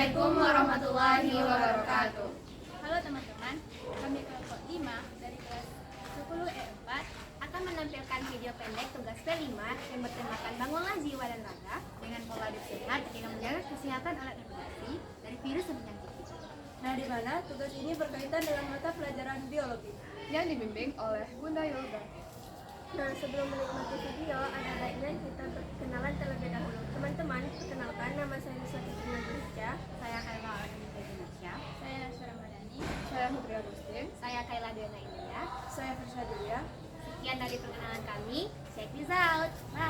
Assalamualaikum warahmatullahi wabarakatuh. Halo teman-teman, kami kelompok 5 dari kelas 10E4 akan menampilkan video pendek tugas P5 yang bertemakan bangunlah jiwa dan raga dengan pola hidup sehat dengan menjaga kesehatan alat reproduksi dari virus dan penyakit. Nah, di mana tugas ini berkaitan dengan mata pelajaran biologi Yang dibimbing oleh Bunda Yoga. Nah, sebelum menikmati video, ada baiknya kita berkenalan terlebih dahulu. Teman-teman, perkenalkan, nama saya Nisa Fitriana Indonesia. Saya Kaila Alamita Indonesia. Saya Nasya Ramadhani. Saya Putri Agustin. Saya Kaila Diana India. Saya Firsa Julia. Sekian dari perkenalan kami. Check this out. Bye.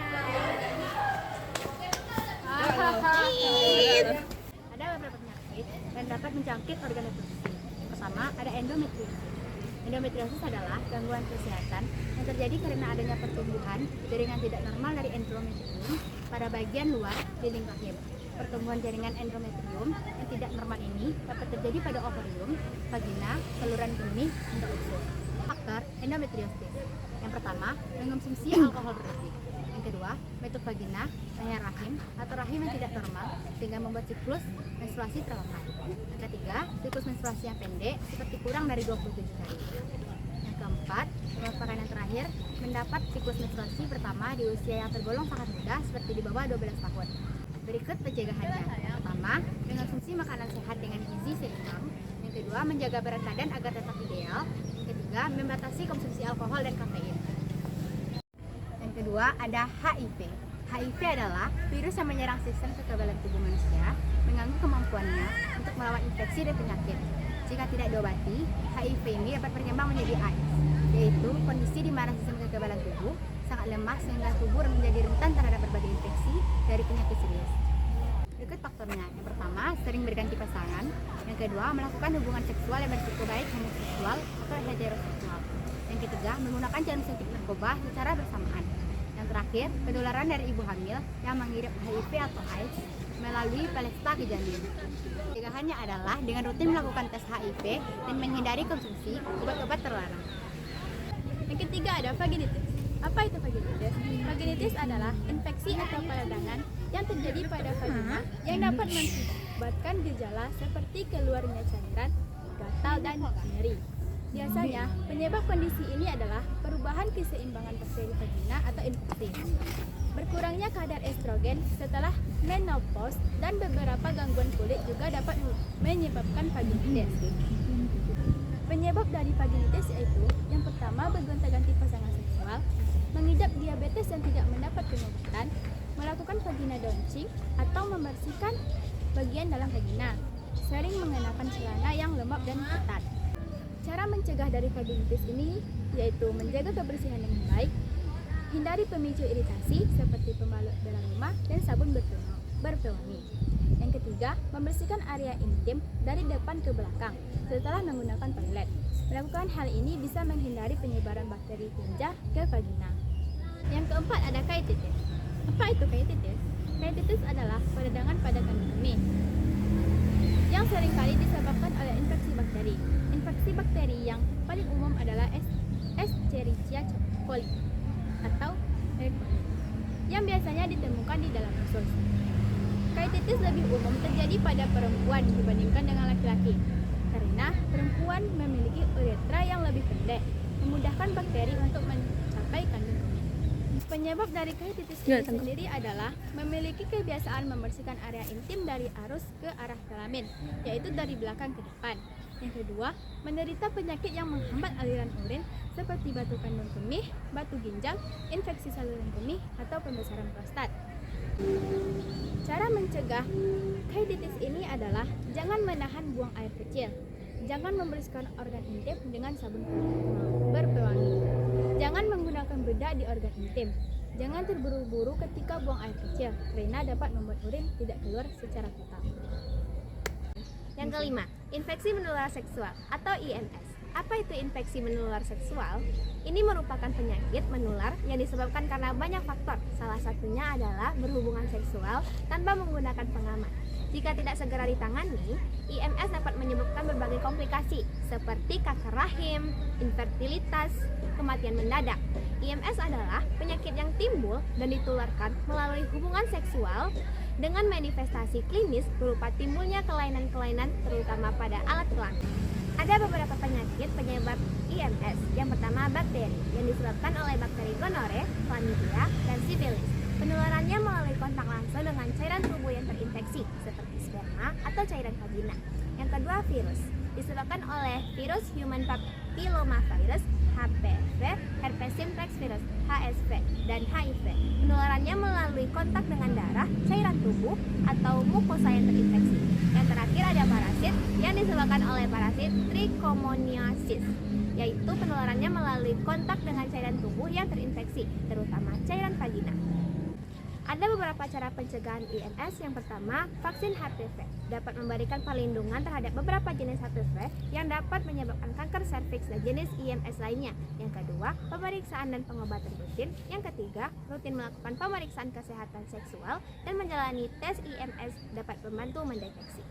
Ada beberapa penyakit yang dapat menjangkit organ reproduksi. Yang pertama ada endometriosis. Endometriosis adalah gangguan kesehatan yang terjadi karena adanya pertumbuhan jaringan tidak normal dari endometrium pada bagian luar dinding rahim. Pertumbuhan jaringan endometrium yang tidak normal ini dapat terjadi pada ovarium, vagina, saluran kemih, hingga usus. Faktor endometriosis. Yang pertama, mengonsumsi alkohol berlebih. Yang kedua, metup vagina, leher rahim, atau rahim yang tidak normal sehingga membuat siklus menstruasi terlambat. Yang ketiga, siklus menstruasi yang pendek seperti kurang dari 27 hari. Yang keempat, merupakan yang terakhir, mendapat siklus menstruasi pertama di usia yang tergolong sangat muda seperti di bawah 12 tahun. Berikut pencegahannya. Yang pertama, mengonsumsi makanan sehat dengan gizi seimbang. Yang kedua, menjaga berat badan agar tetap ideal. Yang ketiga, membatasi konsumsi alkohol dan kafein. Yang kedua, ada HIV. HIV adalah virus yang menyerang sistem kekebalan tubuh manusia, mengganggu kemampuannya untuk melawan infeksi dan penyakit. Jika tidak diobati, HIV ini dapat berkembang menjadi AIDS, yaitu kondisi di mana sistem kekebalan tubuh sangat lemah sehingga tubuh menjadi rentan terhadap berbagai infeksi dari penyakit serius. Berikut faktornya. Yang pertama, sering berganti pasangan. Yang kedua, melakukan hubungan seksual yang berisiko baik homoseksual atau heteroseksual. Yang ketiga, menggunakan jarum suntik narkoba secara bersamaan. Yang terakhir, penularan dari ibu hamil yang mengidap HIV atau AIDS melalui pelesta ke janin. Pencegahannya adalah dengan rutin melakukan tes HIV dan menghindari konsumsi obat-obat terlarang. Yang ketiga ada vaginitis. Apa itu vaginitis? Vaginitis adalah infeksi atau peradangan yang terjadi pada vagina yang dapat mengakibatkan gejala seperti keluarnya cairan, gatal, dan nyeri. Biasanya, penyebab kondisi ini adalah perubahan keseimbangan bakteri vagina atau infeksi, berkurangnya kadar estrogen setelah menopause, dan beberapa gangguan kulit juga dapat menyebabkan vaginitis. Penyebab dari vaginitis yaitu yang pertama, bergonta-ganti pasangan seksual, mengidap diabetes yang tidak mendapat pengobatan, melakukan vagina downing atau membersihkan bagian dalam vagina, sering mengenakan celana yang lembab dan ketat. Cara mencegah dari vaginitis ini yaitu menjaga kebersihan dengan baik, hindari pemicu iritasi seperti pembalut dalam rumah dan sabun berpewangi. Yang ketiga, membersihkan area intim dari depan ke belakang setelah menggunakan toilet. Melakukan hal ini bisa menghindari penyebaran bakteri tinja ke vagina. Yang keempat ada kaititis. Apa itu kaititis? Kaititis adalah peradangan pada kandung kemih yang seringkali disebabkan oleh infeksi bakteri. Infeksi bakteri yang paling umum adalah Escherichia coli atau E. coli yang biasanya ditemukan di dalam usus. Kaititis lebih umum terjadi pada perempuan dibandingkan dengan laki-laki karena perempuan memiliki uretra yang lebih pendek, memudahkan bakteri untuk mencapai kandung kemih. Penyebab dari kaititis ini sendiri adalah memiliki kebiasaan membersihkan area intim dari arus ke arah kelamin, yaitu dari belakang ke depan. Yang kedua, menderita penyakit yang menghambat aliran urin seperti batu kandung kemih, batu ginjal, infeksi saluran kemih, atau pembesaran prostat. Cara mencegah kaititis ini adalah jangan menahan buang air kecil, jangan membersihkan organ intim dengan sabun berpewangi, jangan menggunakan bedak di organ intim, jangan terburu-buru ketika buang air kecil karena dapat membuat urin tidak keluar secara total. Yang kelima, infeksi menular seksual atau IMS. Apa itu infeksi menular seksual? Ini merupakan penyakit menular yang disebabkan karena banyak faktor. Salah satunya adalah berhubungan seksual tanpa menggunakan pengaman. Jika tidak segera ditangani, IMS dapat menyebabkan berbagai komplikasi seperti kanker rahim, infertilitas, kematian mendadak. IMS adalah penyakit yang timbul dan ditularkan melalui hubungan seksual dengan manifestasi klinis berupa timbulnya kelainan-kelainan terutama pada alat tulang. Ada beberapa penyakit penyebab IMS. Yang pertama bakteri yang disebabkan oleh bakteri gonore, chlamydia, dan sifilis. Penularannya melalui kontak langsung dengan cairan tubuh yang terinfeksi seperti sperma atau cairan vagina. Yang kedua virus disebabkan oleh virus human papillomavirus, HPV, herpes simplex virus, HSV, dan HIV. Penularannya melalui kontak dengan darah, cairan tubuh, atau mukosa yang terinfeksi. Yang terakhir ada parasit yang disebabkan oleh parasit trichomoniasis, yaitu penularannya melalui kontak dengan cairan tubuh yang terinfeksi, terutama cairan vagina. Ada beberapa cara pencegahan IMS. Yang pertama, vaksin HPV dapat memberikan perlindungan terhadap beberapa jenis HPV yang dapat menyebabkan kanker serviks dan jenis IMS lainnya. Yang kedua, pemeriksaan dan pengobatan rutin. Yang ketiga, rutin melakukan pemeriksaan kesehatan seksual dan menjalani tes IMS dapat membantu mendeteksi.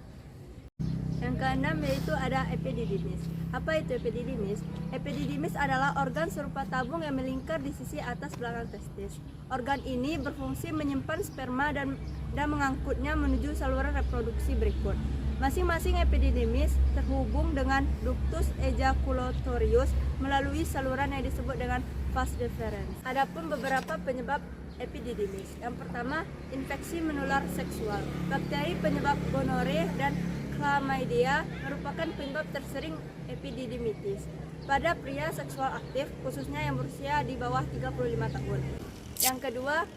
Yang keenam yaitu ada epididymis. Apa itu epididymis? Epididymis adalah organ serupa tabung yang melingkar di sisi atas belakang testis. Organ ini berfungsi menyimpan sperma dan mengangkutnya menuju saluran reproduksi berikut. Masing-masing epididymis terhubung dengan ductus ejaculatorius melalui saluran yang disebut dengan vas deferens. Adapun beberapa penyebab epididymis. Yang pertama, infeksi menular seksual. Bakteri penyebab gonore dan chlamydia merupakan penyebab tersering epididymitis pada pria seksual aktif, khususnya yang berusia di bawah 35 tahun. Yang kedua,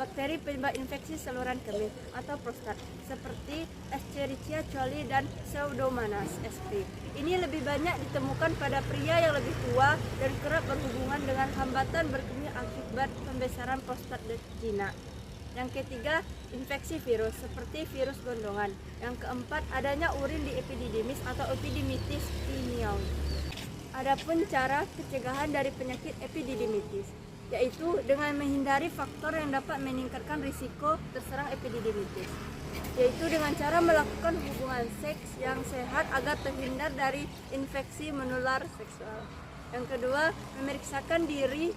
bakteri penyebab infeksi saluran kemih atau prostat seperti Escherichia coli dan Pseudomonas sp. Ini lebih banyak ditemukan pada pria yang lebih tua dan kerap berhubungan dengan hambatan berkemih akibat pembesaran prostat betina. Yang ketiga, infeksi virus seperti virus gondongan. Yang keempat, adanya urin di epididymis atau epididymitis pineal. Adapun cara pencegahan dari penyakit epididymitis, yaitu dengan menghindari faktor yang dapat meningkatkan risiko terserang epididymitis, yaitu dengan cara melakukan hubungan seks yang sehat agar terhindar dari infeksi menular seksual. Yang kedua, memeriksakan diri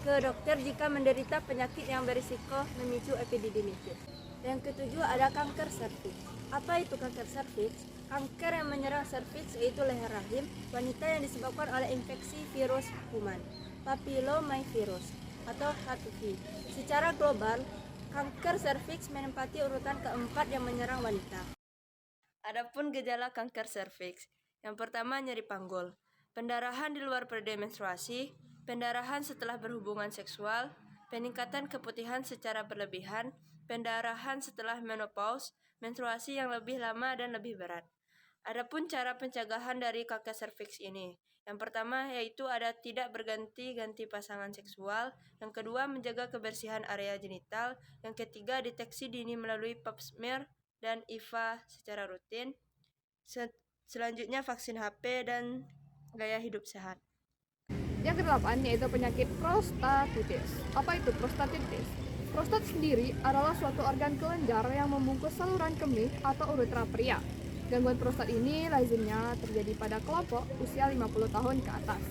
ke dokter jika menderita penyakit yang berisiko memicu epididymitis. Yang ketujuh ada kanker serviks. Apa itu kanker serviks? Kanker yang menyerang serviks yaitu leher rahim wanita yang disebabkan oleh infeksi virus kuman, papillomavirus atau HPV. Secara global, kanker serviks menempati urutan keempat yang menyerang wanita. Adapun gejala kanker serviks, yang pertama nyeri panggul, pendarahan di luar periode menstruasi, pendarahan setelah berhubungan seksual, peningkatan keputihan secara berlebihan, pendarahan setelah menopause, menstruasi yang lebih lama dan lebih berat. Adapun cara pencegahan dari kanker serviks ini, yang pertama yaitu ada tidak berganti-ganti pasangan seksual, yang kedua menjaga kebersihan area genital, yang ketiga deteksi dini melalui pap smear dan IVA secara rutin, selanjutnya vaksin HP dan gaya hidup sehat. Yang kedelapan yaitu penyakit prostatitis. Apa itu prostatitis? Prostat sendiri adalah suatu organ kelenjar yang membungkus saluran kemih atau uretra pria. Gangguan prostat ini lazimnya terjadi pada kelompok usia 50 tahun ke atas.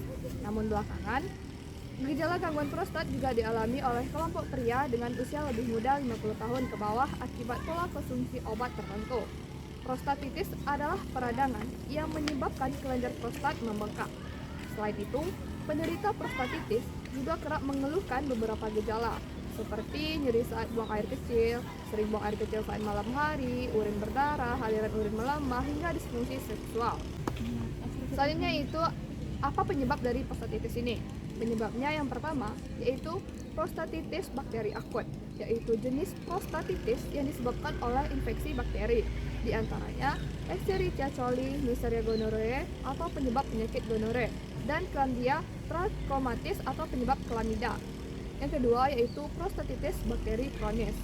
Namun belakangan, gejala gangguan prostat juga dialami oleh kelompok pria dengan usia lebih muda 50 tahun ke bawah akibat pola konsumsi obat tertentu. Prostatitis adalah peradangan yang menyebabkan kelenjar prostat membengkak. Selain itu, penderita prostatitis juga kerap mengeluhkan beberapa gejala, seperti nyeri saat buang air kecil, sering buang air kecil saat malam hari, urin berdarah, aliran urin melemah, hingga disfungsi seksual. Selanjutnya itu, apa penyebab dari prostatitis ini? Penyebabnya yang pertama, yaitu prostatitis bakteri akut, yaitu jenis prostatitis yang disebabkan oleh infeksi bakteri, di antaranya Escherichia coli, Neisseria gonorrhoeae atau penyebab penyakit gonore, dan Chlamydia trachomatis atau penyebab chlamydia. Yang kedua yaitu prostatitis bakteri kronis.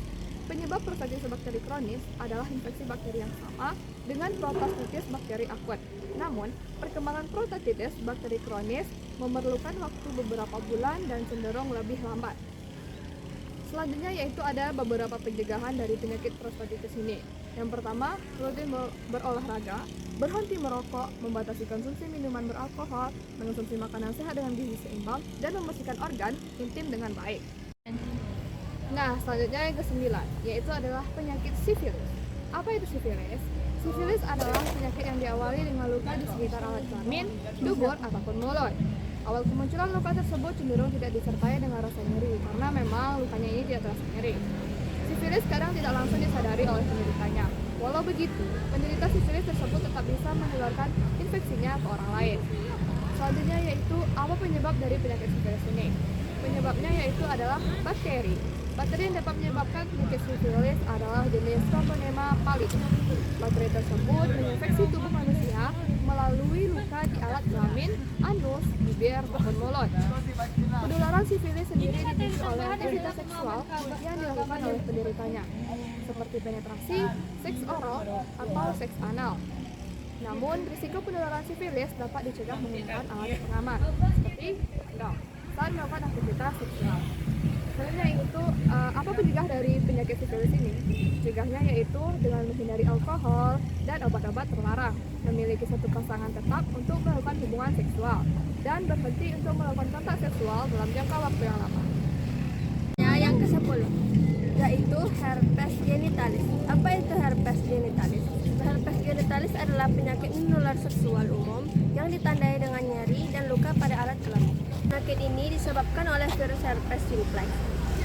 Penyebab prostatitis bakteri kronis adalah infeksi bakteri yang sama dengan prostatitis bakteri akut. Namun, perkembangan prostatitis bakteri kronis memerlukan waktu beberapa bulan dan cenderung lebih lambat. Selanjutnya yaitu ada beberapa pencegahan dari penyakit prostatitis ini. Yang pertama, rutin berolahraga, berhenti merokok, membatasi konsumsi minuman beralkohol, mengonsumsi makanan sehat dengan gizi seimbang, dan membersihkan organ intim dengan baik. Nah, selanjutnya yang ke-9, yaitu adalah penyakit sifilis. Apa itu sifilis? Sifilis adalah penyakit yang diawali dengan luka di sekitar alat kelamin, dubur, ataupun mulut. Awal kemunculan luka tersebut cenderung tidak disertai dengan rasa nyeri, karena memang lukanya ini tidak terasa nyeri. Sifilis kadang tidak langsung disadari oleh penderitanya. Walau begitu, penderita sifilis tersebut tetap bisa menularkan infeksinya ke orang lain. Selanjutnya yaitu apa penyebab dari penyakit sifilis ini? Penyebabnya yaitu adalah bakteri. Bakteri yang dapat menyebabkan penyakit sifilis adalah jenis Treponema pallid. Bakteri tersebut menginfeksi tubuh manusia melalui luka di alat kelamin, anus, bibir, maupun mulut. Penularan sifilis sendiri dipicu oleh aktivitas seksual yang dilakukan oleh penderitanya, seperti penetrasi, seks oral, atau seks anal. Namun, risiko penularan sifilis dapat dicegah menggunakan alat pengaman, seperti kondom, saat melakukan aktivitas seksual. Sebenarnya itu apa penyegah dari penyakit sifilis ini? Cegahnya yaitu dengan menghindari alkohol dan obat-obat terlarang, memiliki satu pasangan tetap untuk melakukan hubungan seksual, dan berhenti untuk melakukan kontak seksual dalam jangka waktu yang lama. Yang ke-10, yaitu herpes genitalis. Apa itu herpes genitalis? Herpes genitalis adalah penyakit menular seksual umum yang ditandai dengan nyeri dan luka pada alat kelamin. Penyakit ini disebabkan oleh virus herpes simplex.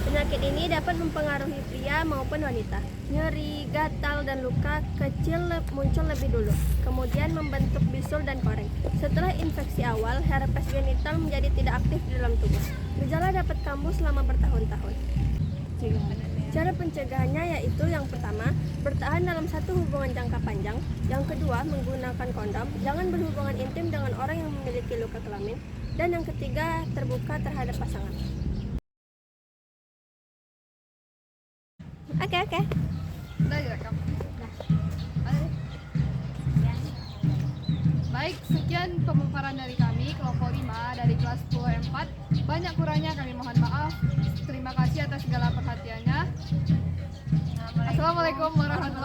Penyakit ini dapat mempengaruhi pria maupun wanita. Nyeri, gatal, dan luka kecil muncul lebih dulu, kemudian membentuk bisul dan koreng. Setelah infeksi awal, herpes genital menjadi tidak aktif di dalam tubuh. Gejala dapat kambuh selama bertahun-tahun. Cara pencegahannya yaitu yang pertama, bertahan dalam satu hubungan jangka panjang. Yang kedua, menggunakan kondom. Jangan berhubungan intim dengan orang yang memiliki luka kelamin. Dan yang ketiga, terbuka terhadap pasangan. Oke. Udah direkam. Baik, sekian pemaparan dari kami, kelompok 5 dari kelas 10 4. Banyak kurangnya kami mohon maaf. Terima kasih atas segala perhatiannya. Assalamualaikum warahmatullahi wabarakatuh.